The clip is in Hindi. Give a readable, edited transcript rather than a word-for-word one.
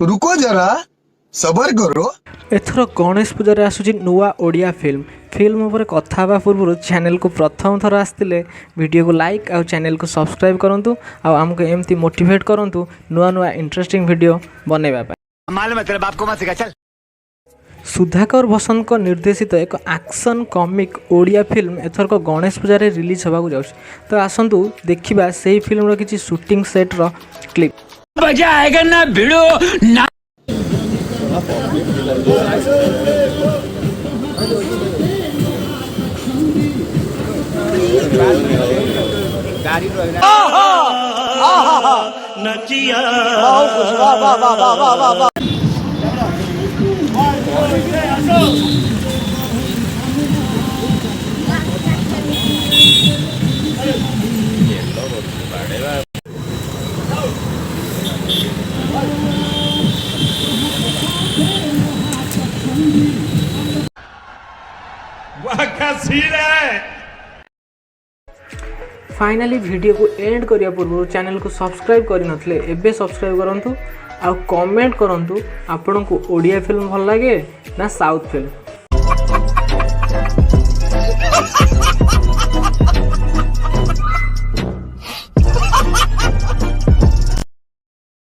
रुको जरा सबर करो। एथर गणेश पूजा आसूची नुआ ओडिया फिल्म उपर कथा हाँ पूर्व चैनल को प्रथम थर आसते वीडियो को लाइक आउ चैनल को सब्सक्राइब करूँ आमको एमती मोटिवेट करूँ नुआ नुआ इंटरेस्टिंग वीडियो बनवाई। मालूम है तेरे बाप को मत सिखा चल। सुधाकर बसंत निर्देशित एक एक्शन कॉमिक ओडिया फिल्म एथरक गणेश पूजा रिलीज होगा जाऊँ। तो आसतु देखा से फिल्म किसी शूटिंग सेट्र क्लिप। मजा आएगा ना भिड़ो ना। फाइनाली वीडियो को एंड करिया पूर्व चैनल को सब्सक्राइब करनथले एबे सब्सक्राइब करंतु आ कमेंट करंतु आपन को ओडिया फिल्म भल लागे ना साउथ फिल्म।